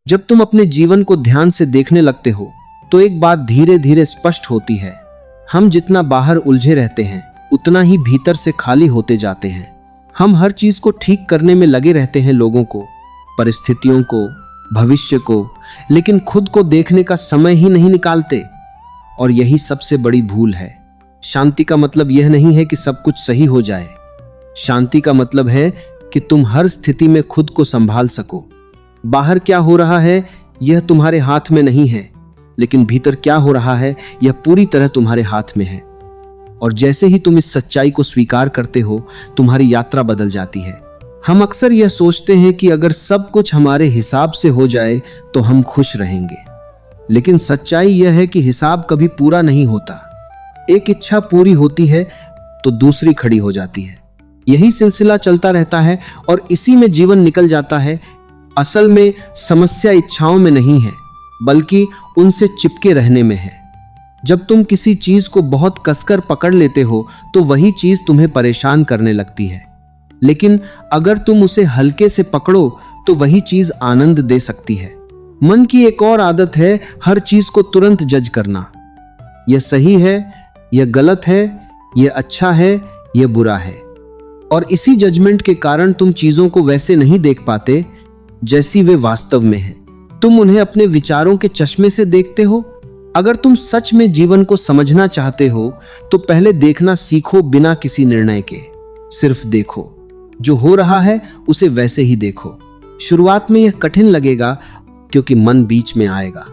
जब तुम अपने जीवन को ध्यान से देखने लगते हो तो एक बात धीरे धीरे स्पष्ट होती है। हम जितना बाहर उलझे रहते हैं उतना ही भीतर से खाली होते जाते हैं। हम हर चीज को ठीक करने में लगे रहते हैं, लोगों को, परिस्थितियों को, भविष्य को, लेकिन खुद को देखने का समय ही नहीं निकालते। और यही सबसे बड़ी भूल है। शांति का मतलब यह नहीं है कि सब कुछ सही हो जाए। शांति का मतलब है कि तुम हर स्थिति में खुद को संभाल सको। बाहर क्या हो रहा है यह तुम्हारे हाथ में नहीं है, लेकिन भीतर क्या हो रहा है यह पूरी तरह तुम्हारे हाथ में है। और जैसे ही तुम इस सच्चाई को स्वीकार करते हो, तुम्हारी यात्रा बदल जाती है। हम अक्सर यह सोचते हैं कि अगर सब कुछ हमारे हिसाब से हो जाए तो हम खुश रहेंगे, लेकिन सच्चाई यह है कि हिसाब कभी पूरा नहीं होता। एक इच्छा पूरी होती है तो दूसरी खड़ी हो जाती है। यही सिलसिला चलता रहता है और इसी में जीवन निकल जाता है। असल में समस्या इच्छाओं में नहीं है, बल्कि उनसे चिपके रहने में है। जब तुम किसी चीज को बहुत कसकर पकड़ लेते हो तो वही चीज तुम्हें परेशान करने लगती है, लेकिन अगर तुम उसे हल्के से पकड़ो तो वही चीज आनंद दे सकती है। मन की एक और आदत है हर चीज को तुरंत जज करना। यह सही है, यह गलत है, यह अच्छा है, यह बुरा है। और इसी जजमेंट के कारण तुम चीजों को वैसे नहीं देख पाते जैसी वे वास्तव में हैं। तुम उन्हें अपने विचारों के चश्मे से देखते हो। अगर तुम सच में जीवन को समझना चाहते हो तो पहले देखना सीखो, बिना किसी निर्णय के। सिर्फ देखो, जो हो रहा है उसे वैसे ही देखो। शुरुआत में यह कठिन लगेगा क्योंकि मन बीच में आएगा,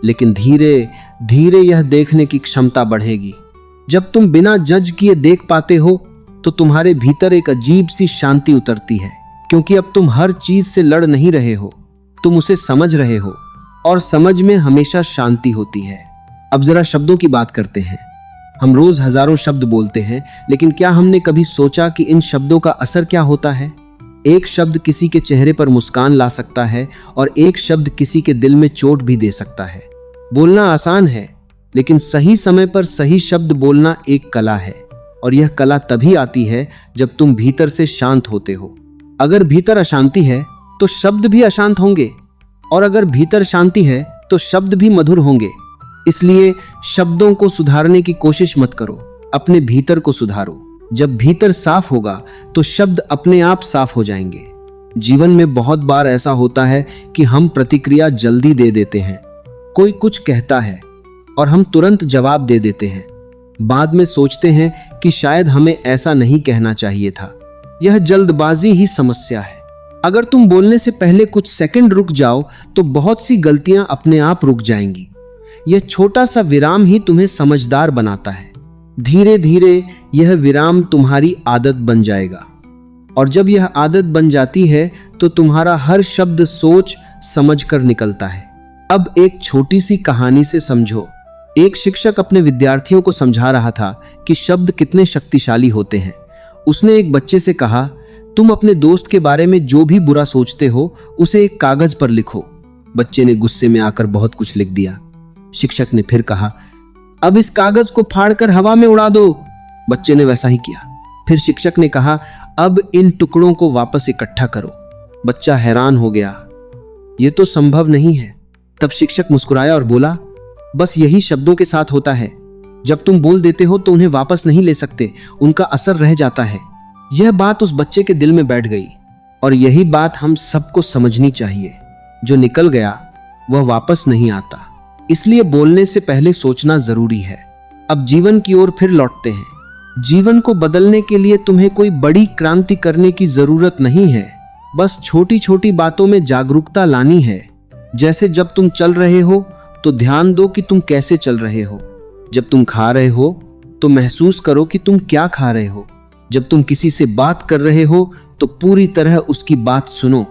लेकिन धीरे धीरे यह देखने की क्षमता बढ़ेगी। जब तुम बिना जज किए देख पाते हो तो तुम्हारे भीतर एक अजीब सी शांति उतरती है, क्योंकि अब तुम हर चीज से लड़ नहीं रहे हो, तुम उसे समझ रहे हो, और समझ में हमेशा शांति होती है। अब जरा शब्दों की बात करते हैं। हम रोज हजारों शब्द बोलते हैं, लेकिन क्या हमने कभी सोचा कि इन शब्दों का असर क्या होता है? एक शब्द किसी के चेहरे पर मुस्कान ला सकता है और एक शब्द किसी के दिल में चोट भी दे सकता है। बोलना आसान है, लेकिन सही समय पर सही शब्द बोलना एक कला है, और यह कला तभी आती है जब तुम भीतर से शांत होते हो। अगर भीतर अशांति है तो शब्द भी अशांत होंगे, और अगर भीतर शांति है तो शब्द भी मधुर होंगे। इसलिए शब्दों को सुधारने की कोशिश मत करो, अपने भीतर को सुधारो। जब भीतर साफ होगा तो शब्द अपने आप साफ हो जाएंगे। जीवन में बहुत बार ऐसा होता है कि हम प्रतिक्रिया जल्दी दे देते हैं। कोई कुछ कहता है और हम तुरंत जवाब दे देते हैं। बाद में सोचते हैं कि शायद हमें ऐसा नहीं कहना चाहिए था। यह जल्दबाजी ही समस्या है। अगर तुम बोलने से पहले कुछ सेकंड रुक जाओ तो बहुत सी गलतियां अपने आप रुक जाएंगी। यह छोटा सा विराम ही तुम्हें समझदार बनाता है। धीरे धीरे यह विराम तुम्हारी आदत बन जाएगा, और जब यह आदत बन जाती है तो तुम्हारा हर शब्द सोच समझ कर निकलता है। अब एक छोटी सी कहानी से समझो। एक शिक्षक अपने विद्यार्थियों को समझा रहा था कि शब्द कितने शक्तिशाली होते हैं। उसने एक बच्चे से कहा, तुम अपने दोस्त के बारे में जो भी बुरा सोचते हो उसे एक कागज पर लिखो। बच्चे ने गुस्से में आकर बहुत कुछ लिख दिया। शिक्षक ने फिर कहा, अब इस कागज को फाड़कर हवा में उड़ा दो। बच्चे ने वैसा ही किया। फिर शिक्षक ने कहा, अब इन टुकड़ों को वापस इकट्ठा करो। बच्चा हैरान हो गया, यह तो संभव नहीं है। तब शिक्षक मुस्कुराया और बोला, बस यही शब्दों के साथ होता है। जब तुम बोल देते हो तो उन्हें वापस नहीं ले सकते, उनका असर रह जाता है। यह बात उस बच्चे के दिल में बैठ गई, और यही बात हम सबको समझनी चाहिए। जो निकल गया वह वापस नहीं आता, इसलिए बोलने से पहले सोचना जरूरी है। अब जीवन की ओर फिर लौटते हैं। जीवन को बदलने के लिए तुम्हें कोई बड़ी क्रांति करने की जरूरत नहीं है, बस छोटी छोटी बातों में जागरूकता लानी है। जैसे जब तुम चल रहे हो तो ध्यान दो कि तुम कैसे चल रहे हो। जब तुम खा रहे हो तो महसूस करो कि तुम क्या खा रहे हो। जब तुम किसी से बात कर रहे हो तो पूरी तरह उसकी बात सुनो।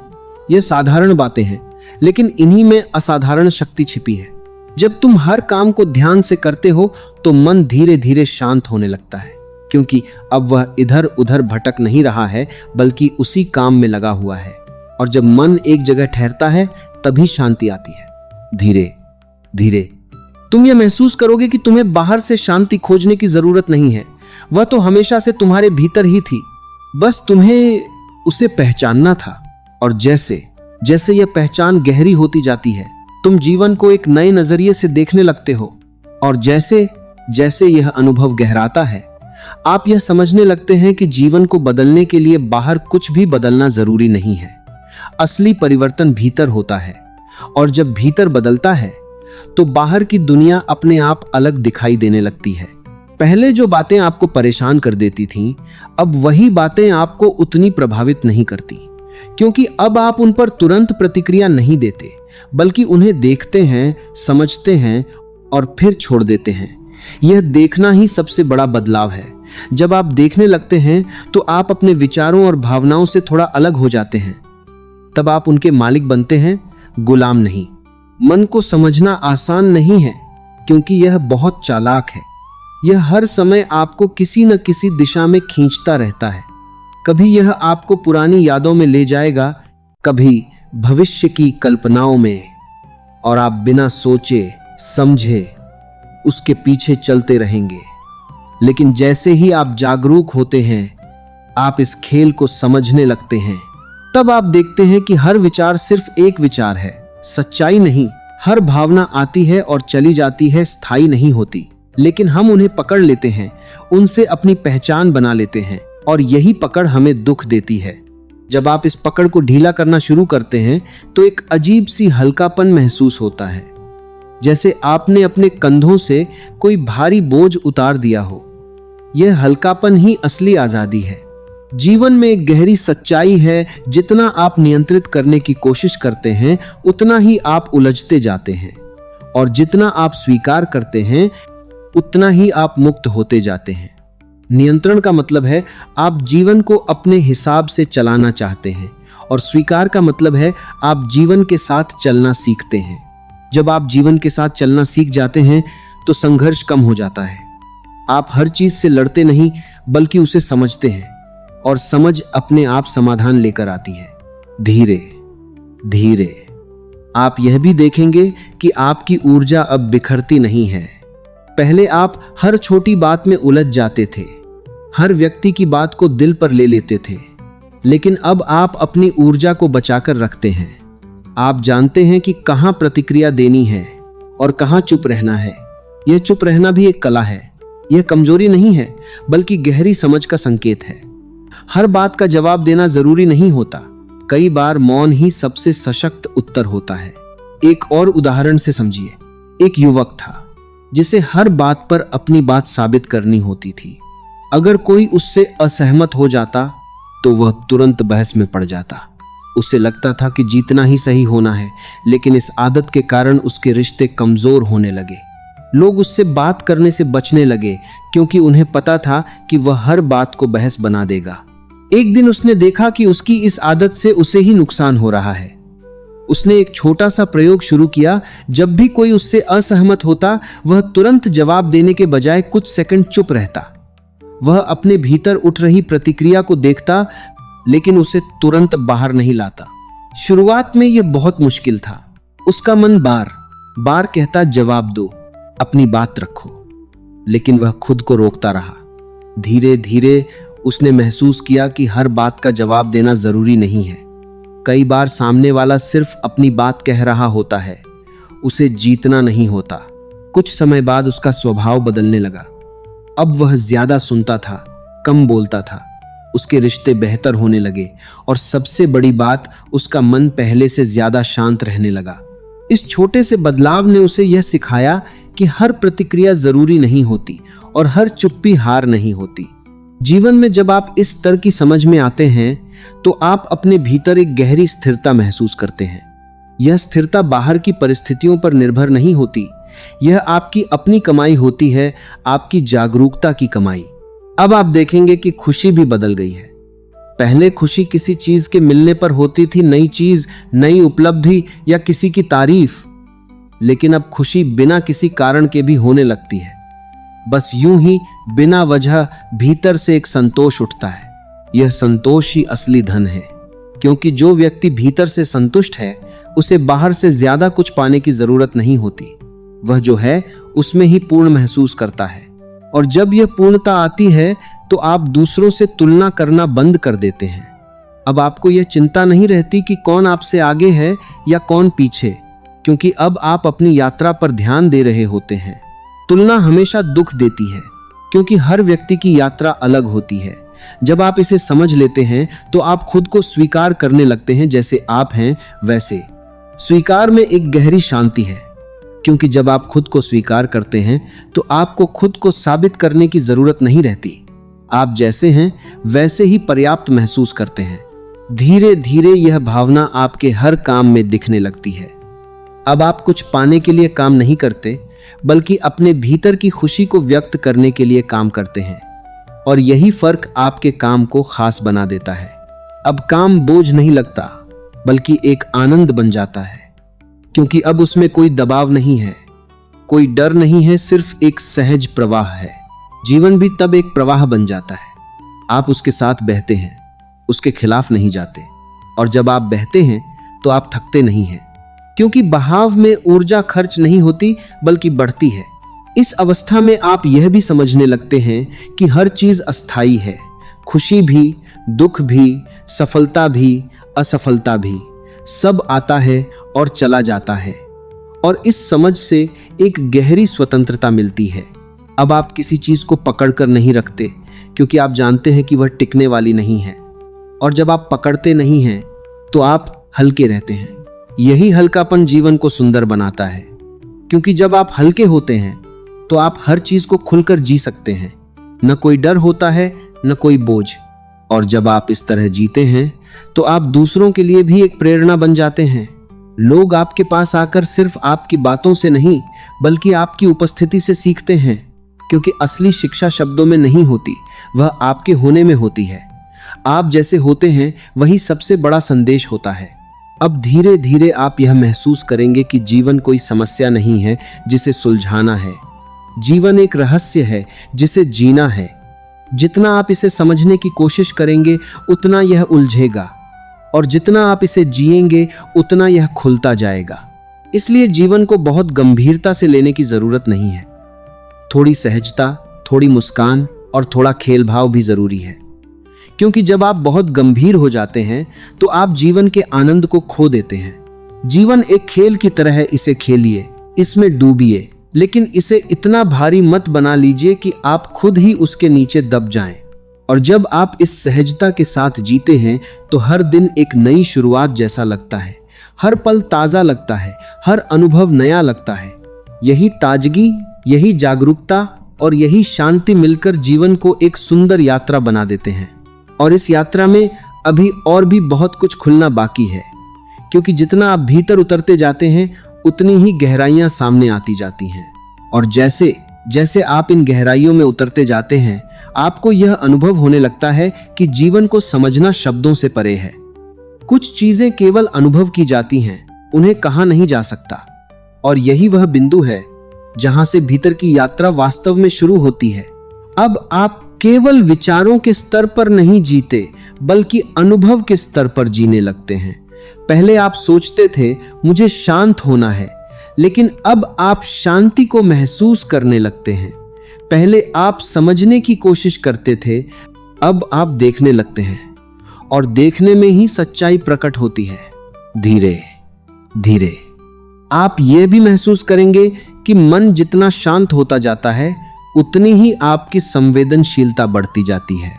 यह साधारण बातें हैं, लेकिन इन्हीं में असाधारण शक्ति छिपी है। जब तुम हर काम को ध्यान से करते हो तो मन धीरे धीरे शांत होने लगता है, क्योंकि अब वह इधर उधर भटक नहीं रहा है, बल्कि उसी काम में लगा हुआ है। और जब मन एक जगह ठहरता है तभी शांति आती है। धीरे धीरे तुम यह महसूस करोगे कि तुम्हें बाहर से शांति खोजने की जरूरत नहीं है, वह तो हमेशा से तुम्हारे भीतर ही थी, बस तुम्हें उसे पहचानना था। और जैसे जैसे यह पहचान गहरी होती जाती है, तुम जीवन को एक नए नजरिए से देखने लगते हो। और जैसे जैसे यह अनुभव गहराता है, आप यह समझने लगते हैं कि जीवन को बदलने के लिए बाहर कुछ भी बदलना जरूरी नहीं है। असली परिवर्तन भीतर होता है, और जब भीतर बदलता है तो बाहर की दुनिया अपने आप अलग दिखाई देने लगती है। पहले जो बातें आपको परेशान कर देती थीं, अब वही बातें आपको उतनी प्रभावित नहीं करती, क्योंकि अब आप उन पर तुरंत प्रतिक्रिया नहीं देते, बल्कि उन्हें देखते हैं, समझते हैं और फिर छोड़ देते हैं। यह देखना ही सबसे बड़ा बदलाव है। जब आप देखने लगते हैं तो आप अपने विचारों और भावनाओं से थोड़ा अलग हो जाते हैं। तब आप उनके मालिक बनते हैं, गुलाम नहीं। मन को समझना आसान नहीं है, क्योंकि यह बहुत चालाक है। यह हर समय आपको किसी न किसी दिशा में खींचता रहता है। कभी यह आपको पुरानी यादों में ले जाएगा, कभी भविष्य की कल्पनाओं में, और आप बिना सोचे समझे उसके पीछे चलते रहेंगे। लेकिन जैसे ही आप जागरूक होते हैं, आप इस खेल को समझने लगते हैं, तब आप देखते हैं कि हर विचार सिर्फ एक विचार है, सच्चाई नहीं। हर भावना आती है और चली जाती है, स्थायी नहीं होती। लेकिन हम उन्हें पकड़ लेते हैं, उनसे अपनी पहचान बना लेते हैं, और यही पकड़ हमें दुख देती है। जब आप इस पकड़ को ढीला करना शुरू करते हैं तो एक अजीब सी हल्कापन महसूस होता है, जैसे आपने अपने कंधों से कोई भारी बोझ उतार दिया हो। यह हल्कापन ही असली आजादी है। जीवन में एक गहरी सच्चाई है, जितना आप नियंत्रित करने की कोशिश करते हैं, उतना ही आप उलझते जाते हैं, और जितना आप स्वीकार करते हैं, उतना ही आप मुक्त होते जाते हैं। नियंत्रण का मतलब है आप जीवन को अपने हिसाब से चलाना चाहते हैं, और स्वीकार का मतलब है आप जीवन के साथ चलना सीखते हैं। जब आप जीवन के साथ चलना सीख जाते हैं तो संघर्ष कम हो जाता है। आप हर चीज से लड़ते नहीं, बल्कि उसे समझते हैं, और समझ अपने आप समाधान लेकर आती है। धीरे धीरे आप यह भी देखेंगे कि आपकी ऊर्जा अब बिखरती नहीं है। पहले आप हर छोटी बात में उलझ जाते थे, हर व्यक्ति की बात को दिल पर ले लेते थे, लेकिन अब आप अपनी ऊर्जा को बचाकर रखते हैं। आप जानते हैं कि कहां प्रतिक्रिया देनी है और कहां चुप रहना है। यह चुप रहना भी एक कला है। यह कमजोरी नहीं है, बल्कि गहरी समझ का संकेत है। हर बात का जवाब देना जरूरी नहीं होता। कई बार मौन ही सबसे सशक्त उत्तर होता है। एक और उदाहरण से समझिए। एक युवक था जिसे हर बात पर अपनी बात साबित करनी होती थी। अगर कोई उससे असहमत हो जाता तो वह तुरंत बहस में पड़ जाता। उसे लगता था कि जीतना ही सही होना है, लेकिन इस आदत के कारण उसके रिश्ते कमजोर होने लगे। लोग उससे बात करने से बचने लगे, क्योंकि उन्हें पता था कि वह हर बात को बहस बना देगा। एक दिन उसने देखा कि उसकी इस आदत से उसे ही नुकसान हो रहा है। उसने एक छोटा सा प्रयोग शुरू किया। जब भी कोई उससे असहमत होता, वह तुरंत जवाब देने के बजाय कुछ सेकंड चुप रहता। वह अपने भीतर उठ रही प्रतिक्रिया को देखता, लेकिन उसे तुरंत बाहर नहीं लाता। शुरुआत में यह बहुत मुश्किल था। उसका मन बार बार कहता, जवाब दो, अपनी बात रखो, लेकिन वह खुद को रोकता रहा। धीरे धीरे उसने महसूस किया कि हर बात का जवाब देना जरूरी नहीं है। कई बार सामने वाला सिर्फ अपनी बात कह रहा होता है, उसे जीतना नहीं होता। कुछ समय बाद उसका स्वभाव बदलने लगा। अब वह ज्यादा सुनता था, कम बोलता था। उसके रिश्ते बेहतर होने लगे, और सबसे बड़ी बात, उसका मन पहले से ज्यादा शांत रहने लगा। इस छोटे से बदलाव ने उसे यह सिखाया कि हर प्रतिक्रिया जरूरी नहीं होती, और हर चुप्पी हार नहीं होती। जीवन में जब आप इस स्तर की समझ में आते हैं, तो आप अपने भीतर एक गहरी स्थिरता महसूस करते हैं। यह स्थिरता बाहर की परिस्थितियों पर निर्भर नहीं होती, यह आपकी अपनी कमाई होती है, आपकी जागरूकता की कमाई। अब आप देखेंगे कि खुशी भी बदल गई है। पहले खुशी किसी चीज के मिलने पर होती थी, नई चीज, नई उपलब्धि या किसी की तारीफ। लेकिन अब खुशी बिना किसी कारण के भी होने लगती है। बस यूं ही बिना वजह भीतर से एक संतोष उठता है। यह संतोष ही असली धन है, क्योंकि जो व्यक्ति भीतर से संतुष्ट है, उसे बाहर से ज्यादा कुछ पाने की जरूरत नहीं होती। वह जो है उसमें ही पूर्ण महसूस करता है। और जब यह पूर्णता आती है, तो आप दूसरों से तुलना करना बंद कर देते हैं। अब आपको यह चिंता नहीं रहती कि कौन आपसे आगे है या कौन पीछे, क्योंकि अब आप अपनी यात्रा पर ध्यान दे रहे होते हैं। तुलना हमेशा दुख देती है, क्योंकि हर व्यक्ति की यात्रा अलग होती है। जब आप इसे समझ लेते हैं तो आप खुद को स्वीकार करने लगते हैं जैसे आप हैं वैसे। स्वीकार में एक गहरी शांति है, क्योंकि जब आप खुद को स्वीकार करते हैं तो आपको खुद को साबित करने की जरूरत नहीं रहती। आप जैसे हैं वैसे ही पर्याप्त महसूस करते हैं। धीरे धीरे यह भावना आपके हर काम में दिखने लगती है। अब आप कुछ पाने के लिए काम नहीं करते, बल्कि अपने भीतर की खुशी को व्यक्त करने के लिए काम करते हैं। और यही फर्क आपके काम को खास बना देता है। अब काम बोझ नहीं लगता, बल्कि एक आनंद बन जाता है, क्योंकि अब उसमें कोई दबाव नहीं है, कोई डर नहीं है, सिर्फ एक सहज प्रवाह है। जीवन भी तब एक प्रवाह बन जाता है। आप उसके साथ बहते हैं, उसके खिलाफ नहीं जाते। और जब आप बहते हैं तो आप थकते नहीं हैं, क्योंकि बहाव में ऊर्जा खर्च नहीं होती बल्कि बढ़ती है। इस अवस्था में आप यह भी समझने लगते हैं कि हर चीज अस्थायी है। खुशी भी, दुख भी, सफलता भी, असफलता भी, सब आता है और चला जाता है। और इस समझ से एक गहरी स्वतंत्रता मिलती है। अब आप किसी चीज को पकड़कर नहीं रखते, क्योंकि आप जानते हैं कि वह टिकने वाली नहीं है। और जब आप पकड़ते नहीं हैं तो आप हल्के रहते हैं। यही हल्कापन जीवन को सुंदर बनाता है, क्योंकि जब आप हल्के होते हैं तो आप हर चीज को खुलकर जी सकते हैं। न कोई डर होता है, न कोई बोझ। और जब आप इस तरह जीते हैं तो आप दूसरों के लिए भी एक प्रेरणा बन जाते हैं। लोग आपके पास आकर सिर्फ आपकी बातों से नहीं, बल्कि आपकी उपस्थिति से सीखते हैं, क्योंकि असली शिक्षा शब्दों में नहीं होती, वह आपके होने में होती है। आप जैसे होते हैं वही सबसे बड़ा संदेश होता है। अब धीरे धीरे आप यह महसूस करेंगे कि जीवन कोई समस्या नहीं है जिसे सुलझाना है। जीवन एक रहस्य है जिसे जीना है। जितना आप इसे समझने की कोशिश करेंगे उतना यह उलझेगा, और जितना आप इसे जिएंगे उतना यह खुलता जाएगा। इसलिए जीवन को बहुत गंभीरता से लेने की जरूरत नहीं है। थोड़ी सहजता, थोड़ी मुस्कान और थोड़ा खेल भाव भी जरूरी है, क्योंकि जब आप बहुत गंभीर हो जाते हैं तो आप जीवन के आनंद को खो देते हैं। जीवन एक खेल की तरह है, इसे खेलिए, इसमें डूबिए, लेकिन इसे इतना भारी मत बना लीजिए कि आप खुद ही उसके नीचे दब जाएं। और जब आप इस सहजता के साथ जीते हैं तो हर दिन एक नई शुरुआत जैसा लगता है। हर पल ताजा लगता है, हर अनुभव नया लगता है। यही ताजगी, यही जागरूकता और यही शांति मिलकर जीवन को एक सुंदर यात्रा बना देते हैं। और इस यात्रा में अभी और भी बहुत कुछ खुलना बाकी है, क्योंकि जितना आप भीतर उतरते जाते हैं उतनी ही गहराइयां सामने आती जाती हैं। और जैसे जैसे आप इन गहराइयों में उतरते जाते हैं, आपको यह अनुभव होने लगता है कि जीवन को समझना शब्दों से परे है। कुछ चीजें केवल अनुभव की जाती हैं, उन्हें कहा नहीं जा सकता। और यही वह बिंदु है जहां से भीतर की यात्रा वास्तव में शुरू होती है। अब आप केवल विचारों के स्तर पर नहीं जीते, बल्कि अनुभव के स्तर पर जीने लगते हैं। पहले आप सोचते थे मुझे शांत होना है, लेकिन अब आप शांति को महसूस करने लगते हैं। पहले आप समझने की कोशिश करते थे, अब आप देखने लगते हैं। और देखने में ही सच्चाई प्रकट होती है। धीरे धीरे आप यह भी महसूस करेंगे कि मन जितना शांत होता जाता है उतनी ही आपकी संवेदनशीलता बढ़ती जाती है।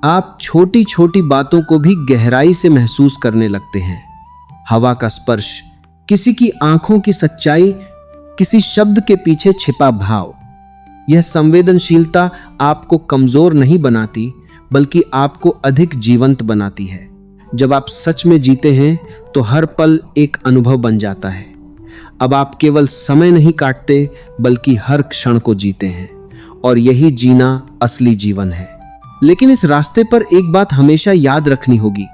आप छोटी छोटी बातों को भी गहराई से महसूस करने लगते हैं। हवा का स्पर्श, किसी की आंखों की सच्चाई, किसी शब्द के पीछे छिपा भाव। यह संवेदनशीलता आपको कमजोर नहीं बनाती, बल्कि आपको अधिक जीवंत बनाती है। जब आप सच में जीते हैं तो हर पल एक अनुभव बन जाता है। अब आप केवल समय नहीं काटते, बल्कि हर क्षण को जीते हैं। और यही जीना असली जीवन है। लेकिन इस रास्ते पर एक बात हमेशा याद रखनी होगी,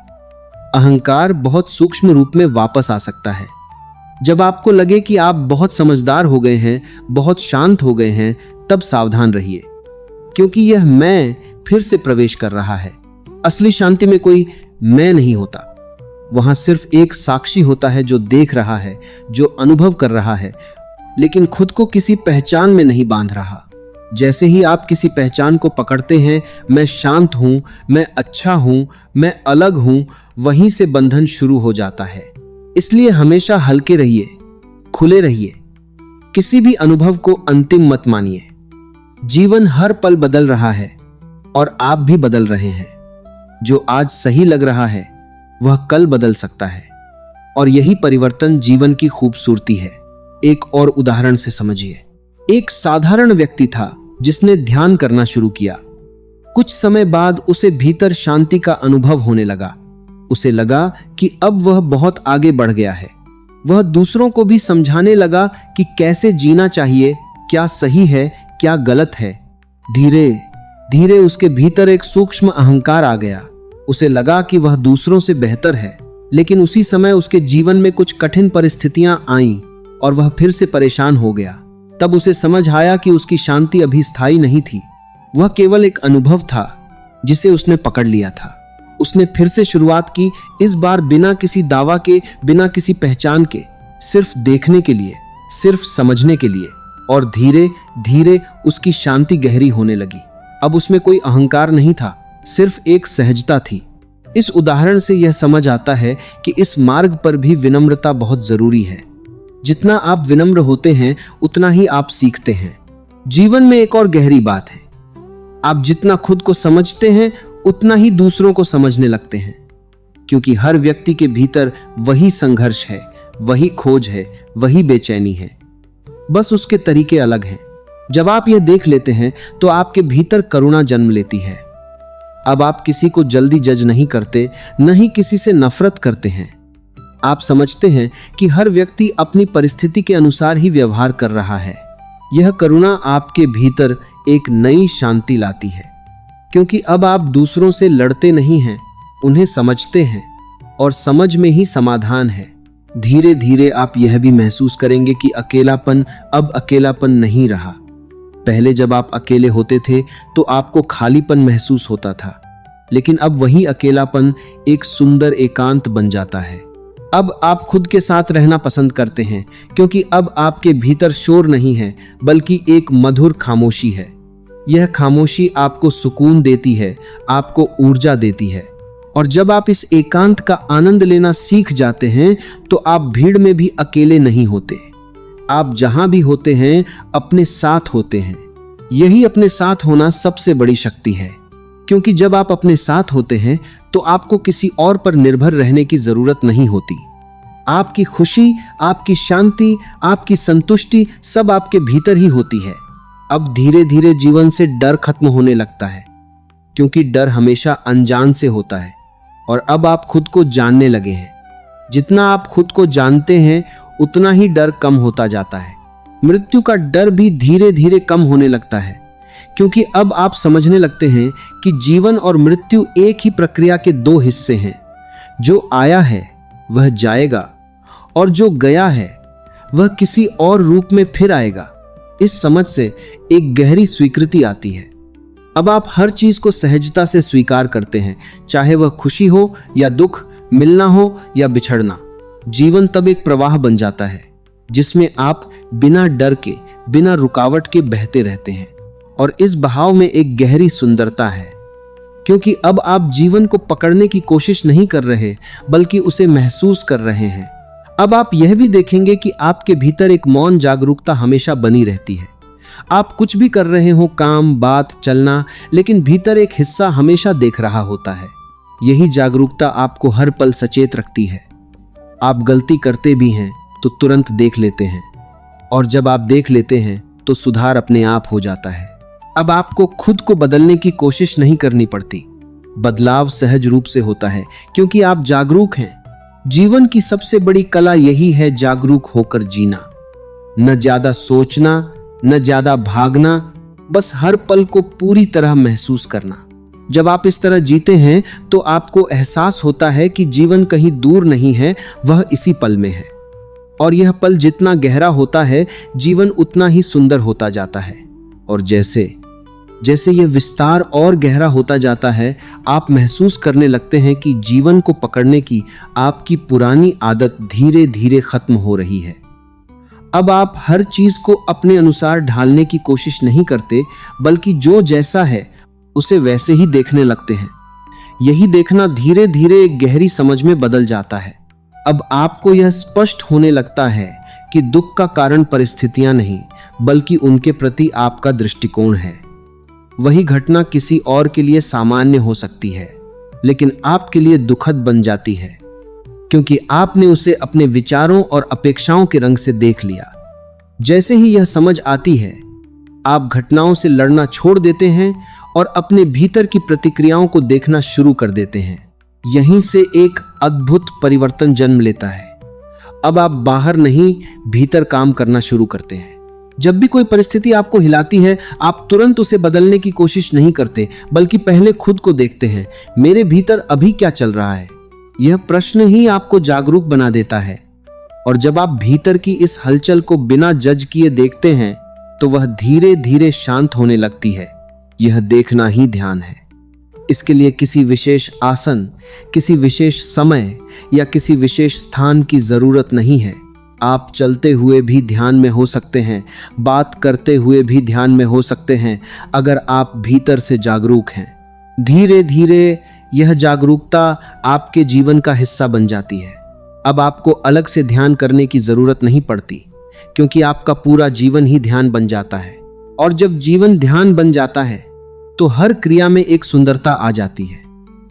अहंकार बहुत सूक्ष्म रूप में वापस आ सकता है। जब आपको लगे कि आप बहुत समझदार हो गए हैं, बहुत शांत हो गए हैं, तब सावधान रहिए, क्योंकि यह मैं फिर से प्रवेश कर रहा है। असली शांति में कोई मैं नहीं होता, वहां सिर्फ एक साक्षी होता है जो देख रहा है, जो अनुभव कर रहा है, लेकिन खुद को किसी पहचान में नहीं बांध रहा। जैसे ही आप किसी पहचान को पकड़ते हैं, मैं शांत हूं, मैं अच्छा हूं, मैं अलग हूं, वहीं से बंधन शुरू हो जाता है। इसलिए हमेशा हल्के रहिए, खुले रहिए, किसी भी अनुभव को अंतिम मत मानिए। जीवन हर पल बदल रहा है और आप भी बदल रहे हैं। जो आज सही लग रहा है वह कल बदल सकता है, और यही परिवर्तन जीवन की खूबसूरती है। एक और उदाहरण से समझिए। एक साधारण व्यक्ति था जिसने ध्यान करना शुरू किया। कुछ समय बाद उसे भीतर शांति का अनुभव होने लगा। उसे लगा कि अब वह बहुत आगे बढ़ गया है। वह दूसरों को भी समझाने लगा कि कैसे जीना चाहिए, क्या सही है, क्या गलत है। धीरे धीरे उसके भीतर एक सूक्ष्म अहंकार आ गया। उसे लगा कि वह दूसरों से बेहतर है, लेकिन उसी समय उसके जीवन में कुछ कठिन परिस्थितियां आईं और वह फिर से परेशान हो गया। तब उसे समझ आया कि उसकी शांति अभी स्थायी नहीं थी, वह केवल एक अनुभव था जिसे उसने पकड़ लिया था। उसने फिर से शुरुआत की, इस बार बिना किसी दावा के, बिना किसी पहचान के, सिर्फ देखने के लिए, सिर्फ समझने के लिए। और धीरे धीरे उसकी शांति गहरी होने लगी। अब उसमें कोई अहंकार नहीं था, सिर्फ एक सहजता थी। इस उदाहरण से यह समझ आता है कि इस मार्ग पर भी विनम्रता बहुत जरूरी है। जितना आप विनम्र होते हैं उतना ही आप सीखते हैं। जीवन में एक और गहरी बात है, आप जितना खुद को समझते हैं उतना ही दूसरों को समझने लगते हैं, क्योंकि हर व्यक्ति के भीतर वही संघर्ष है, वही खोज है, वही बेचैनी है, बस उसके तरीके अलग हैं। जब आप यह देख लेते हैं तो आपके भीतर करुणा जन्म लेती है। अब आप किसी को जल्दी जज नहीं करते, न ही किसी से नफरत करते हैं। आप समझते हैं कि हर व्यक्ति अपनी परिस्थिति के अनुसार ही व्यवहार कर रहा है। यह करुणा आपके भीतर एक नई शांति लाती है, क्योंकि अब आप दूसरों से लड़ते नहीं हैं, उन्हें समझते हैं, और समझ में ही समाधान है। धीरे धीरे आप यह भी महसूस करेंगे कि अकेलापन अब अकेलापन नहीं रहा। पहले जब आप अकेले होते थे तो आपको खालीपन महसूस होता था, लेकिन अब वही अकेलापन एक सुंदर एकांत बन जाता है। अब आप खुद के साथ रहना पसंद करते हैं, क्योंकि अब आपके भीतर शोर नहीं है, बल्कि एक मधुर खामोशी है। यह खामोशी आपको सुकून देती है, आपको ऊर्जा देती है। और जब आप इस एकांत का आनंद लेना सीख जाते हैं तो आप भीड़ में भी अकेले नहीं होते। आप जहां भी होते हैं अपने साथ होते हैं। यही अपने साथ होना सबसे बड़ी शक्ति है, क्योंकि जब आप अपने साथ होते हैं तो आपको किसी और पर निर्भर रहने की जरूरत नहीं होती। आपकी खुशी, आपकी शांति, आपकी संतुष्टि सब आपके भीतर ही होती है। अब धीरे धीरे जीवन से डर खत्म होने लगता है, क्योंकि डर हमेशा अनजान से होता है, और अब आप खुद को जानने लगे हैं। जितना आप खुद को जानते हैं उतना ही डर कम होता जाता है। मृत्यु का डर भी धीरे धीरे कम होने लगता है, क्योंकि अब आप समझने लगते हैं कि जीवन और मृत्यु एक ही प्रक्रिया के दो हिस्से हैं। जो आया है वह जाएगा, और जो गया है वह किसी और रूप में फिर आएगा। इस समझ से एक गहरी स्वीकृति आती है। अब आप हर चीज को सहजता से स्वीकार करते हैं, चाहे वह खुशी हो या दुख, मिलना हो या बिछड़ना। जीवन तब एक प्रवाह बन जाता है जिसमें आप बिना डर के, बिना रुकावट के बहते रहते हैं। और इस बहाव में एक गहरी सुंदरता है, क्योंकि अब आप जीवन को पकड़ने की कोशिश नहीं कर रहे, बल्कि उसे महसूस कर रहे हैं। अब आप यह भी देखेंगे कि आपके भीतर एक मौन जागरूकता हमेशा बनी रहती है। आप कुछ भी कर रहे हो, काम, बात, चलना, लेकिन भीतर एक हिस्सा हमेशा देख रहा होता है। यही जागरूकता आपको हर पल सचेत रखती है। आप गलती करते भी हैं तो तुरंत देख लेते हैं, और जब आप देख लेते हैं तो सुधार अपने आप हो जाता है। अब आपको खुद को बदलने की कोशिश नहीं करनी पड़ती। बदलाव सहज रूप से होता है, क्योंकि आप जागरूक हैं। जीवन की सबसे बड़ी कला यही है, जागरूक होकर जीना। न ज्यादा सोचना, न ज्यादा भागना, बस हर पल को पूरी तरह महसूस करना। जब आप इस तरह जीते हैं तो आपको एहसास होता है कि जीवन कहीं दूर नहीं है, वह इसी पल में है। और यह पल जितना गहरा होता है, जीवन उतना ही सुंदर होता जाता है। और जैसे जैसे यह विस्तार और गहरा होता जाता है, आप महसूस करने लगते हैं कि जीवन को पकड़ने की आपकी पुरानी आदत धीरे धीरे खत्म हो रही है। अब आप हर चीज को अपने अनुसार ढालने की कोशिश नहीं करते, बल्कि जो जैसा है उसे वैसे ही देखने लगते हैं। यही देखना धीरे धीरे एक गहरी समझ में बदल जाता है। अब आपको यह स्पष्ट होने लगता है कि दुख का कारण परिस्थितियां नहीं, बल्कि उनके प्रति आपका दृष्टिकोण है। वही घटना किसी और के लिए सामान्य हो सकती है, लेकिन आपके लिए दुखद बन जाती है, क्योंकि आपने उसे अपने विचारों और अपेक्षाओं के रंग से देख लिया। जैसे ही यह समझ आती है, आप घटनाओं से लड़ना छोड़ देते हैं और अपने भीतर की प्रतिक्रियाओं को देखना शुरू कर देते हैं। यहीं से एक अद्भुत परिवर्तन जन्म लेता है। अब आप बाहर नहीं, भीतर काम करना शुरू करते हैं। जब भी कोई परिस्थिति आपको हिलाती है, आप तुरंत उसे बदलने की कोशिश नहीं करते, बल्कि पहले खुद को देखते हैं, मेरे भीतर अभी क्या चल रहा है। यह प्रश्न ही आपको जागरूक बना देता है। और जब आप भीतर की इस हलचल को बिना जज किए देखते हैं, तो वह धीरे धीरे शांत होने लगती है। यह देखना ही ध्यान है। इसके लिए किसी विशेष आसन, किसी विशेष समय या किसी विशेष स्थान की जरूरत नहीं है। आप चलते हुए भी ध्यान में हो सकते हैं, बात करते हुए भी ध्यान में हो सकते हैं, अगर आप भीतर से जागरूक हैं। धीरे धीरे यह जागरूकता आपके जीवन का हिस्सा बन जाती है। अब आपको अलग से ध्यान करने की जरूरत नहीं पड़ती, क्योंकि आपका पूरा जीवन ही ध्यान बन जाता है। और जब जीवन ध्यान बन जाता है, तो हर क्रिया में एक सुंदरता आ जाती है।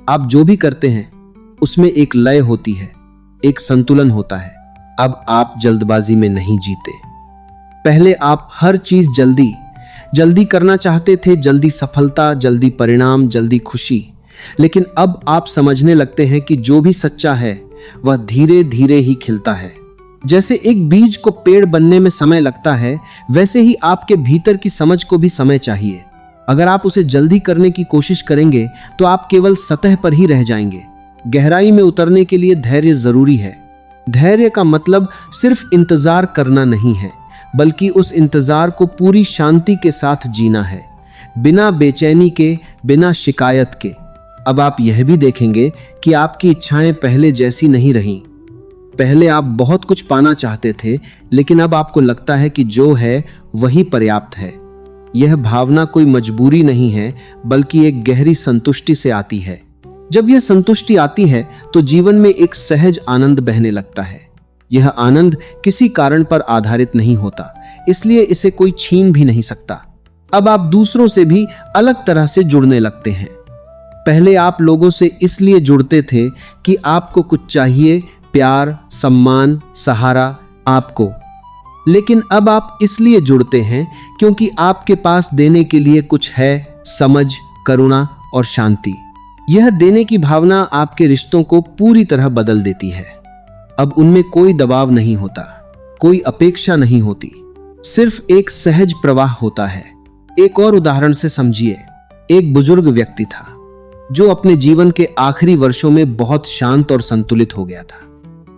आप जो भी करते हैं उसमें एक लय होती है, एक संतुलन होता है। अब आप जल्दबाजी में नहीं जीते। पहले आप हर चीज जल्दी करना चाहते थे, जल्दी सफलता, जल्दी परिणाम, जल्दी खुशी। लेकिन अब आप समझने लगते हैं कि जो भी सच्चा है वह धीरे धीरे ही खिलता है। जैसे एक बीज को पेड़ बनने में समय लगता है, वैसे ही आपके भीतर की समझ को भी समय चाहिए। अगर आप उसे जल्दी करने की कोशिश करेंगे तो आप केवल सतह पर ही रह जाएंगे। गहराई में उतरने के लिए धैर्य जरूरी है। धैर्य का मतलब सिर्फ इंतजार करना नहीं है, बल्कि उस इंतजार को पूरी शांति के साथ जीना है, बिना बेचैनी के, बिना शिकायत के। अब आप यह भी देखेंगे कि आपकी इच्छाएं पहले जैसी नहीं रहीं। पहले आप बहुत कुछ पाना चाहते थे, लेकिन अब आपको लगता है कि जो है वही पर्याप्त है। यह भावना कोई मजबूरी नहीं है, बल्कि एक गहरी संतुष्टि से आती है। जब यह संतुष्टि आती है तो जीवन में एक सहज आनंद बहने लगता है। यह आनंद किसी कारण पर आधारित नहीं होता, इसलिए इसे कोई छीन भी नहीं सकता। अब आप दूसरों से भी अलग तरह से जुड़ने लगते हैं। पहले आप लोगों से इसलिए जुड़ते थे कि आपको कुछ चाहिए, प्यार, सम्मान, सहारा आपको। लेकिन अब आप इसलिए जुड़ते हैं क्योंकि आपके पास देने के लिए कुछ है, समझ, करुणा और शांति। यह देने की भावना आपके रिश्तों को पूरी तरह बदल देती है। अब उनमें कोई दबाव नहीं होता, कोई अपेक्षा नहीं होती, सिर्फ एक सहज प्रवाह होता है। एक और उदाहरण से समझिए। एक बुजुर्ग व्यक्ति था जो अपने जीवन के आखिरी वर्षों में बहुत शांत और संतुलित हो गया था।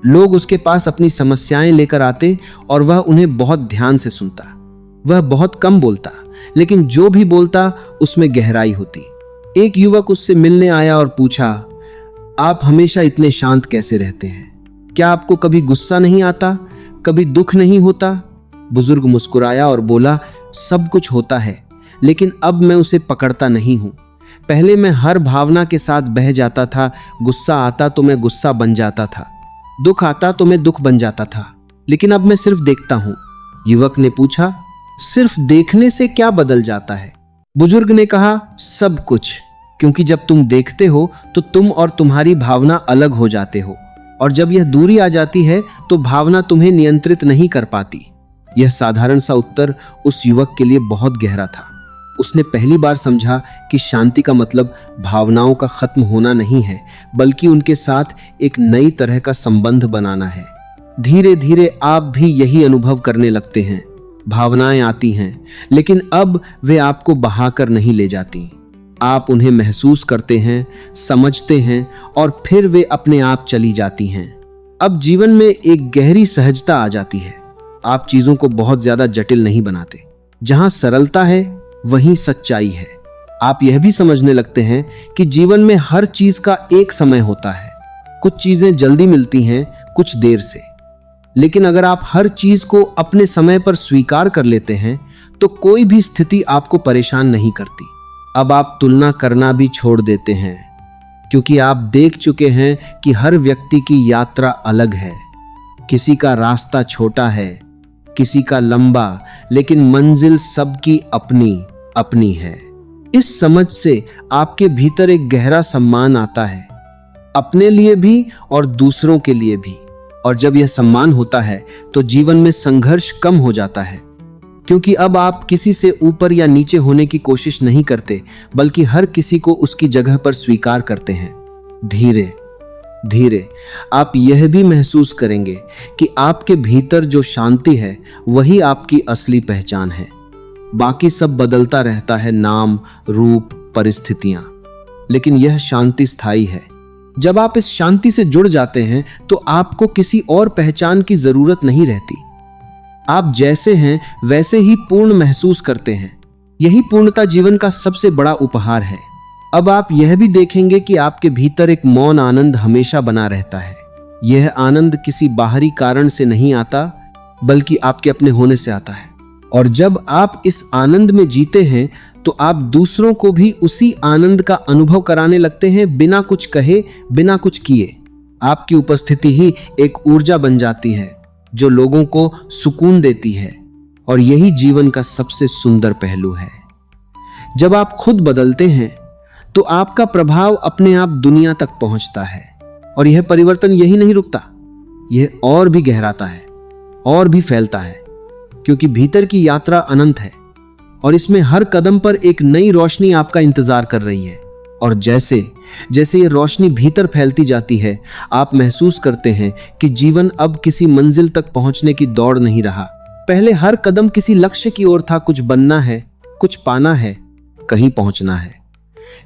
लोग उसके पास अपनी समस्याएं लेकर आते और वह उन्हें बहुत ध्यान से सुनता। वह बहुत कम बोलता, लेकिन जो भी बोलता उसमें गहराई होती। एक युवक उससे मिलने आया और पूछा, आप हमेशा इतने शांत कैसे रहते हैं? क्या आपको कभी गुस्सा नहीं आता, कभी दुख नहीं होता? बुजुर्ग मुस्कुराया और बोला, सब कुछ होता है, लेकिन अब मैं उसे पकड़ता नहीं हूं। पहले मैं हर भावना के साथ बह जाता था। गुस्सा आता तो मैं गुस्सा बन जाता था, दुख आता तो मैं दुख बन जाता था, लेकिन अब मैं सिर्फ देखता हूं। युवक ने पूछा, सिर्फ देखने से क्या बदल जाता है? बुजुर्ग ने कहा, सब कुछ, क्योंकि जब तुम देखते हो तो तुम और तुम्हारी भावना अलग हो जाते हो, और जब यह दूरी आ जाती है तो भावना तुम्हें नियंत्रित नहीं कर पाती। यह साधारण सा उत्तर उस युवक के लिए बहुत गहरा था। उसने पहली बार समझा कि शांति का मतलब भावनाओं का खत्म होना नहीं है, बल्कि उनके साथ एक नई तरह का संबंध बनाना है। धीरे धीरे आप भी यही अनुभव करने लगते हैं। भावनाएं आती हैं, लेकिन अब वे आपको बहाकर नहीं ले जाती। आप उन्हें महसूस करते हैं, समझते हैं, और फिर वे अपने आप चली जाती हैं। अब जीवन में एक गहरी सहजता आ जाती है। आप चीजों को बहुत ज्यादा जटिल नहीं बनाते। जहां सरलता है वहीं सच्चाई है। आप यह भी समझने लगते हैं कि जीवन में हर चीज का एक समय होता है। कुछ चीजें जल्दी मिलती हैं, कुछ देर से। लेकिन अगर आप हर चीज को अपने समय पर स्वीकार कर लेते हैं तो कोई भी स्थिति आपको परेशान नहीं करती। अब आप तुलना करना भी छोड़ देते हैं, क्योंकि आप देख चुके हैं कि हर व्यक्ति की यात्रा अलग है। किसी का रास्ता छोटा है, किसी का लंबा, लेकिन मंजिल सबकी अपनी अपनी है। इस समझ से आपके भीतर एक गहरा सम्मान आता है, अपने लिए भी और दूसरों के लिए भी। और जब यह सम्मान होता है तो जीवन में संघर्ष कम हो जाता है, क्योंकि अब आप किसी से ऊपर या नीचे होने की कोशिश नहीं करते, बल्कि हर किसी को उसकी जगह पर स्वीकार करते हैं। धीरे धीरे आप यह भी महसूस करेंगे कि आपके भीतर जो शांति है वही आपकी असली पहचान है। बाकी सब बदलता रहता है, नाम, रूप, परिस्थितियां, लेकिन यह शांति स्थायी है। जब आप इस शांति से जुड़ जाते हैं तो आपको किसी और पहचान की जरूरत नहीं रहती। आप जैसे हैं वैसे ही पूर्ण महसूस करते हैं। यही पूर्णता जीवन का सबसे बड़ा उपहार है। अब आप यह भी देखेंगे कि आपके भीतर एक मौन आनंद हमेशा बना रहता है। यह आनंद किसी बाहरी कारण से नहीं आता, बल्कि आपके अपने होने से आता है। और जब आप इस आनंद में जीते हैं तो आप दूसरों को भी उसी आनंद का अनुभव कराने लगते हैं, बिना कुछ कहे, बिना कुछ किए। आपकी उपस्थिति ही एक ऊर्जा बन जाती है जो लोगों को सुकून देती है। और यही जीवन का सबसे सुंदर पहलू है। जब आप खुद बदलते हैं तो आपका प्रभाव अपने आप दुनिया तक पहुंचता है। और यह परिवर्तन यही नहीं रुकता, यह और भी गहराता है और भी फैलता है, क्योंकि भीतर की यात्रा अनंत है और इसमें हर कदम पर एक नई रोशनी आपका इंतजार कर रही है। और जैसे जैसे ये रोशनी भीतर फैलती जाती है, आप महसूस करते हैं कि जीवन अब किसी मंजिल तक पहुंचने की दौड़ नहीं रहा। पहले हर कदम किसी लक्ष्य की ओर था, कुछ बनना है, कुछ पाना है, कहीं पहुंचना है।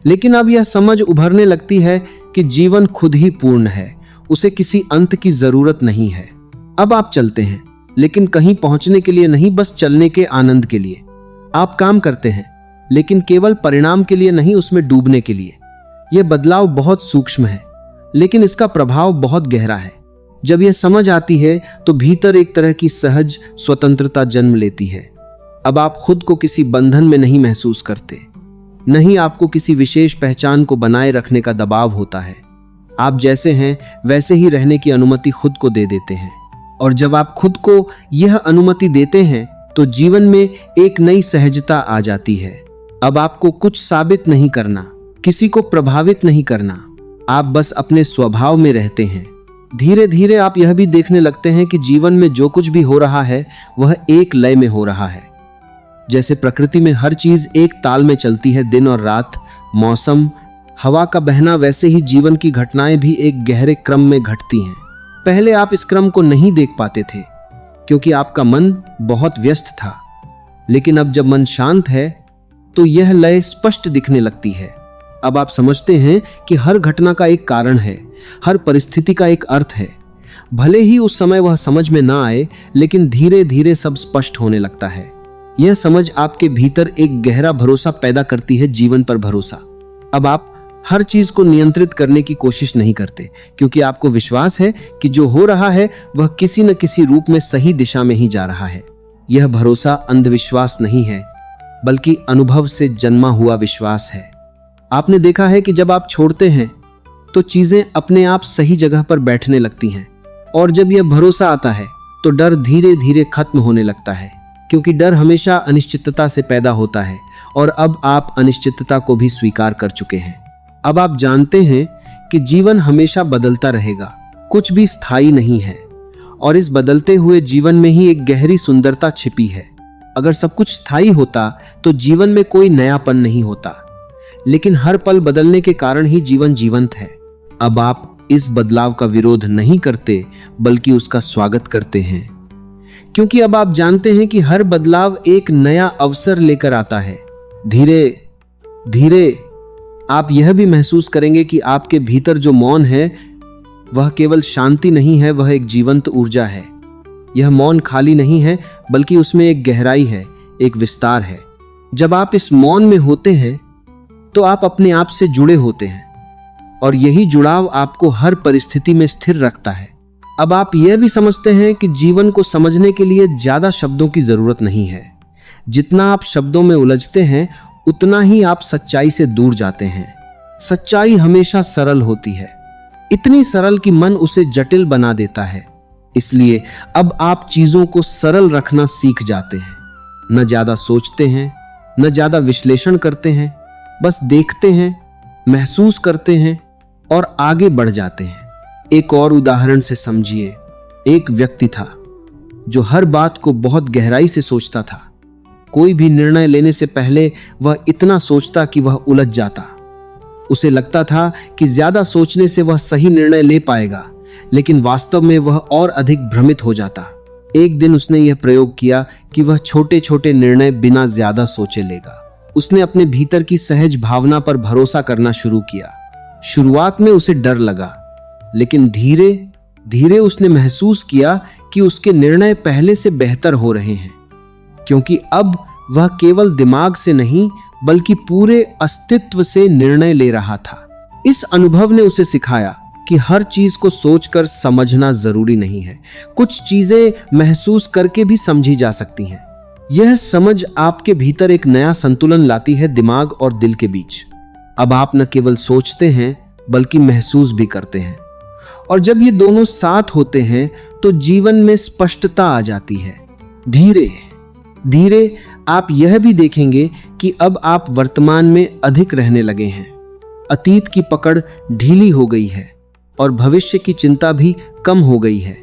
लेकिन अब यह समझ उभरने लगती है कि जीवन खुद ही पूर्ण है, उसे किसी अंत की जरूरत नहीं है। अब आप चलते हैं, लेकिन कहीं पहुंचने के लिए नहीं, बस चलने के आनंद के लिए। आप काम करते हैं, लेकिन केवल परिणाम के लिए नहीं, उसमें डूबने के लिए। यह बदलाव बहुत सूक्ष्म है, लेकिन इसका प्रभाव बहुत गहरा है। जब यह समझ आती है तो भीतर एक तरह की सहज स्वतंत्रता जन्म लेती है। अब आप खुद को किसी बंधन में नहीं महसूस करते, नहीं आपको किसी विशेष पहचान को बनाए रखने का दबाव होता है। आप जैसे हैं वैसे ही रहने की अनुमति खुद को दे देते हैं। और जब आप खुद को यह अनुमति देते हैं तो जीवन में एक नई सहजता आ जाती है। अब आपको कुछ साबित नहीं करना, किसी को प्रभावित नहीं करना, आप बस अपने स्वभाव में रहते हैं। धीरे धीरे आप यह भी देखने लगते हैं कि जीवन में जो कुछ भी हो रहा है वह एक लय में हो रहा है। जैसे प्रकृति में हर चीज एक ताल में चलती है, दिन और रात, मौसम, हवा का बहना, वैसे ही जीवन की घटनाएं भी एक गहरे क्रम में घटती हैं। पहले आप इस क्रम को नहीं देख पाते थे क्योंकि आपका मन बहुत व्यस्त था, लेकिन अब जब मन शांत है तो यह लय स्पष्ट दिखने लगती है। अब आप समझते हैं कि हर घटना का एक कारण है, हर परिस्थिति का एक अर्थ है। भले ही उस समय वह समझ में ना आए, लेकिन धीरे धीरे सब स्पष्ट होने लगता है। यह समझ आपके भीतर एक गहरा भरोसा पैदा करती है, जीवन पर भरोसा। अब आप हर चीज को नियंत्रित करने की कोशिश नहीं करते, क्योंकि आपको विश्वास है कि जो हो रहा है वह किसी न किसी रूप में सही दिशा में ही जा रहा है। यह भरोसा अंधविश्वास नहीं है, बल्कि अनुभव से जन्मा हुआ विश्वास है। आपने देखा है कि जब आप छोड़ते हैं तो चीजें अपने आप सही जगह पर बैठने लगती हैं, और जब यह भरोसा आता है तो डर धीरे धीरे खत्म होने लगता है, क्योंकि डर हमेशा अनिश्चितता से पैदा होता है। और अब आप अनिश्चितता को भी स्वीकार कर चुके हैं। अब आप जानते हैं कि जीवन हमेशा बदलता रहेगा, कुछ भी स्थायी नहीं है, और इस बदलते हुए जीवन में ही एक गहरी सुंदरता छिपी है। अगर सब कुछ स्थायी होता तो जीवन में कोई नयापन नहीं होता, लेकिन हर पल बदलने के कारण ही जीवन जीवंत है। अब आप इस बदलाव का विरोध नहीं करते, बल्कि उसका स्वागत करते हैं, क्योंकि अब आप जानते हैं कि हर बदलाव एक नया अवसर लेकर आता है। धीरे धीरे आप यह भी महसूस करेंगे कि आपके भीतर जो मौन है वह केवल शांति नहीं है, वह एक जीवंत ऊर्जा है। यह मौन खाली नहीं है, बल्कि उसमें एक गहराई है, एक विस्तार है। जब आप इस मौन में होते हैं तो आप अपने आप से जुड़े होते हैं, और यही जुड़ाव आपको हर परिस्थिति में स्थिर रखता है। अब आप यह भी समझते हैं कि जीवन को समझने के लिए ज्यादा शब्दों की जरूरत नहीं है। जितना आप शब्दों में उलझते हैं उतना ही आप सच्चाई से दूर जाते हैं। सच्चाई हमेशा सरल होती है, इतनी सरल कि मन उसे जटिल बना देता है। इसलिए अब आप चीजों को सरल रखना सीख जाते हैं। न ज्यादा सोचते हैं, न ज्यादा विश्लेषण करते हैं, बस देखते हैं, महसूस करते हैं और आगे बढ़ जाते हैं। एक और उदाहरण से समझिए। एक व्यक्ति था जो हर बात को बहुत गहराई से सोचता था। कोई भी निर्णय लेने से पहले वह इतना सोचता कि वह उलझ जाता। उसे लगता था कि ज्यादा सोचने से वह सही निर्णय ले पाएगा, लेकिन वास्तव में वह और अधिक भ्रमित हो जाता। एक दिन उसने यह प्रयोग किया कि वह छोटे छोटे निर्णय बिना ज्यादा सोचे लेगा। उसने अपने भीतर की सहज भावना पर भरोसा करना शुरू किया। शुरुआत में उसे डर लगा, लेकिन धीरे धीरे उसने महसूस किया कि उसके निर्णय पहले से बेहतर हो रहे हैं, क्योंकि अब वह केवल दिमाग से नहीं बल्कि पूरे अस्तित्व से निर्णय ले रहा था। इस अनुभव ने उसे सिखाया कि हर चीज को सोचकर समझना जरूरी नहीं है। कुछ चीजें महसूस करके भी समझी जा सकती हैं। यह समझ आपके भीतर एक नया संतुलन लाती है दिमाग और दिल के बीच। अब आप न केवल सोचते हैं बल्कि महसूस भी करते हैं, और जब ये दोनों साथ होते हैं तो जीवन में स्पष्टता आ जाती है। धीरे धीरे आप यह भी देखेंगे कि अब आप वर्तमान में अधिक रहने लगे हैं। अतीत की पकड़ ढीली हो गई है और भविष्य की चिंता भी कम हो गई है।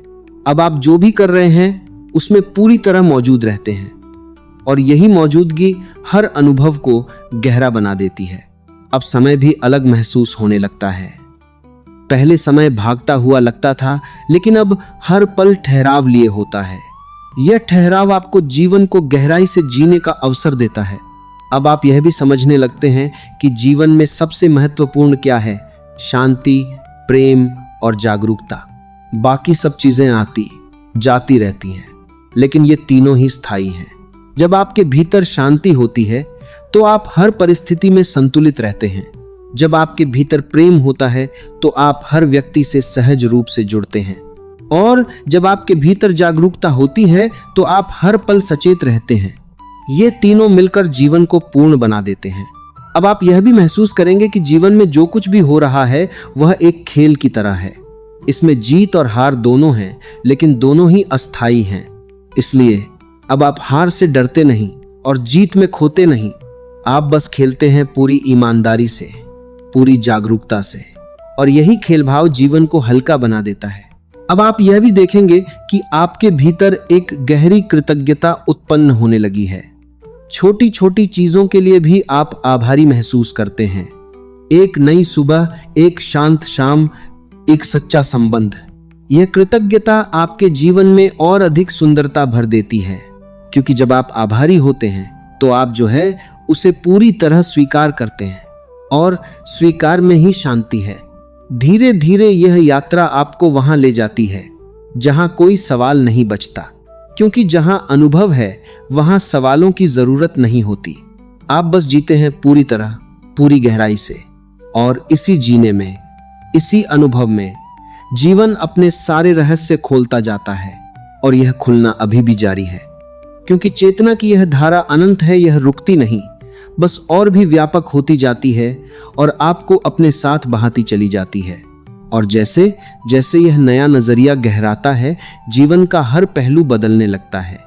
अब आप जो भी कर रहे हैं उसमें पूरी तरह मौजूद रहते हैं, और यही मौजूदगी हर अनुभव को गहरा बना देती है। अब समय भी अलग महसूस होने लगता है। पहले समय भागता हुआ लगता था, लेकिन अब हर पल ठहराव लिए होता है। यह ठहराव आपको जीवन को गहराई से जीने का अवसर देता है। अब आप यह भी समझने लगते हैं कि जीवन में सबसे महत्वपूर्ण क्या है: शांति, प्रेम और जागरूकता। बाकी सब चीजें आती जाती रहती हैं, लेकिन ये तीनों ही स्थायी हैं। जब आपके भीतर शांति होती है तो आप हर परिस्थिति में संतुलित रहते हैं। जब आपके भीतर प्रेम होता है तो आप हर व्यक्ति से सहज रूप से जुड़ते हैं, और जब आपके भीतर जागरूकता होती है तो आप हर पल सचेत रहते हैं। ये तीनों मिलकर जीवन को पूर्ण बना देते हैं। अब आप यह भी महसूस करेंगे कि जीवन में जो कुछ भी हो रहा है वह एक खेल की तरह है। इसमें जीत और हार दोनों हैं, लेकिन दोनों ही अस्थायी हैं। इसलिए अब आप हार से डरते नहीं और जीत में खोते नहीं। आप बस खेलते हैं पूरी ईमानदारी से, पूरी जागरूकता से, और यही खेल भाव जीवन को हल्का बना देता है। अब आप यह भी देखेंगे कि आपके भीतर एक गहरी कृतज्ञता उत्पन्न होने लगी है। छोटी छोटी चीजों के लिए भी आप आभारी महसूस करते हैं। एक नई सुबह, एक शांत शाम, एक सच्चा संबंध। यह कृतज्ञता आपके जीवन में और अधिक सुंदरता भर देती है, क्योंकि जब आप आभारी होते हैं तो आप जो है उसे पूरी तरह स्वीकार करते हैं, और स्वीकार में ही शांति है। धीरे धीरे यह यात्रा आपको वहां ले जाती है जहां कोई सवाल नहीं बचता, क्योंकि जहां अनुभव है वहां सवालों की जरूरत नहीं होती। आप बस जीते हैं पूरी तरह, पूरी गहराई से, और इसी जीने में, इसी अनुभव में जीवन अपने सारे रहस्य खोलता जाता है। और यह खुलना अभी भी जारी है, क्योंकि चेतना की यह धारा अनंत है। यह रुकती नहीं, बस और भी व्यापक होती जाती है और आपको अपने साथ बहाती चली जाती है। और जैसे जैसे यह नया नजरिया गहराता है, जीवन का हर पहलू बदलने लगता है।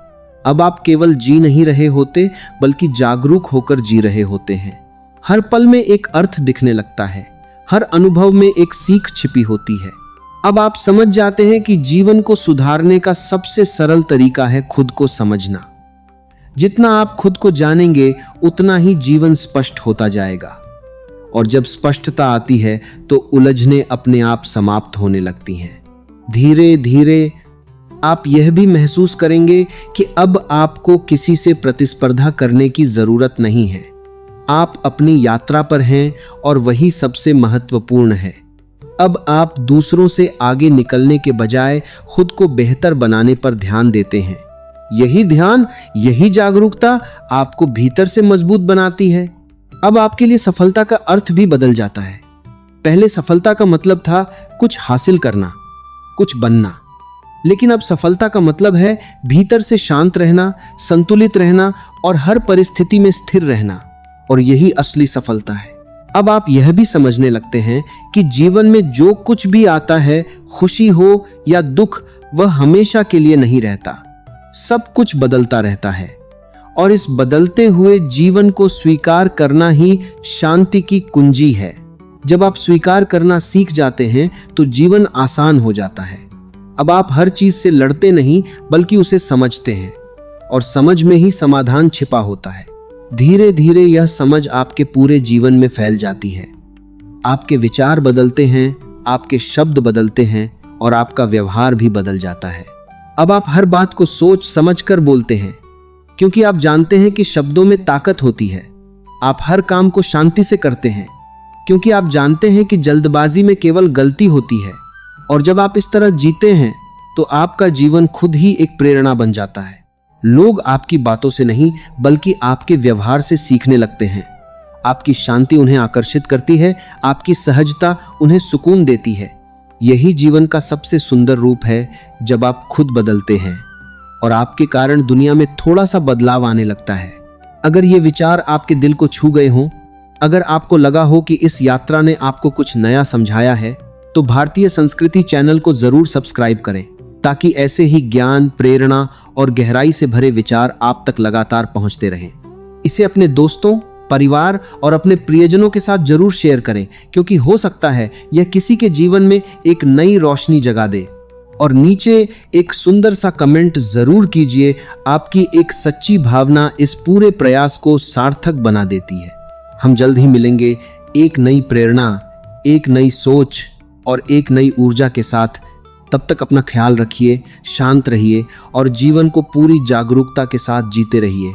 अब आप केवल जी नहीं रहे होते, बल्कि जागरूक होकर जी रहे होते हैं। हर पल में एक अर्थ दिखने लगता है, हर अनुभव में एक सीख छिपी होती है। अब आप समझ जाते हैं कि जीवन को सुधारने का सबसे सरल तरीका है खुद को समझना। जितना आप खुद को जानेंगे उतना ही जीवन स्पष्ट होता जाएगा, और जब स्पष्टता आती है तो उलझने अपने आप समाप्त होने लगती हैं। धीरे धीरे आप यह भी महसूस करेंगे कि अब आपको किसी से प्रतिस्पर्धा करने की जरूरत नहीं है। आप अपनी यात्रा पर हैं, और वही सबसे महत्वपूर्ण है। अब आप दूसरों से आगे निकलने के बजाय खुद को बेहतर बनाने पर ध्यान देते हैं। यही ध्यान, यही जागरूकता आपको भीतर से मजबूत बनाती है। अब आपके लिए सफलता का अर्थ भी बदल जाता है। पहले सफलता का मतलब था कुछ हासिल करना, कुछ बनना, लेकिन अब सफलता का मतलब है भीतर से शांत रहना, संतुलित रहना और हर परिस्थिति में स्थिर रहना। और यही असली सफलता है। अब आप यह भी समझने लगते हैं कि जीवन में जो कुछ भी आता है, खुशी हो या दुख, वह हमेशा के लिए नहीं रहता। सब कुछ बदलता रहता है और इस बदलते हुए जीवन को स्वीकार करना ही शांति की कुंजी है। जब आप स्वीकार करना सीख जाते हैं तो जीवन आसान हो जाता है। अब आप हर चीज से लड़ते नहीं बल्कि उसे समझते हैं और समझ में ही समाधान छिपा होता है। धीरे धीरे यह समझ आपके पूरे जीवन में फैल जाती है। आपके विचार बदलते हैं, आपके शब्द बदलते हैं और आपका व्यवहार भी बदल जाता है। अब आप हर बात को सोच समझ कर बोलते हैं, क्योंकि आप जानते हैं कि शब्दों में ताकत होती है। आप हर काम को शांति से करते हैं, क्योंकि आप जानते हैं कि जल्दबाजी में केवल गलती होती है। और जब आप इस तरह जीते हैं तो आपका जीवन खुद ही एक प्रेरणा बन जाता है। लोग आपकी बातों से नहीं बल्कि आपके व्यवहार से सीखने लगते हैं। आपकी शांति उन्हें आकर्षित करती है, आपकी सहजता उन्हें सुकून देती है। यही जीवन का सबसे सुंदर रूप है, जब आप खुद बदलते हैं और आपके कारण दुनिया में थोड़ा सा बदलाव आने लगता है। अगर ये विचार आपके दिल को छू गए हों, अगर आपको लगा हो कि इस यात्रा ने आपको कुछ नया समझाया है, तो भारतीय संस्कृति चैनल को जरूर सब्सक्राइब करें, ताकि ऐसे ही ज्ञान, प्रेरणा और गहराई से भरे विचार आप तक लगातार पहुंचते रहें। इसे अपने दोस्तों, परिवार और अपने प्रियजनों के साथ जरूर शेयर करें, क्योंकि हो सकता है यह किसी के जीवन में एक नई रोशनी जगा दे। और नीचे एक सुंदर सा कमेंट जरूर कीजिए। आपकी एक सच्ची भावना इस पूरे प्रयास को सार्थक बना देती है। हम जल्द ही मिलेंगे एक नई प्रेरणा, एक नई सोच और एक नई ऊर्जा के साथ। तब तक अपना ख्याल रखिए, शांत रहिए और जीवन को पूरी जागरूकता के साथ जीते रहिए।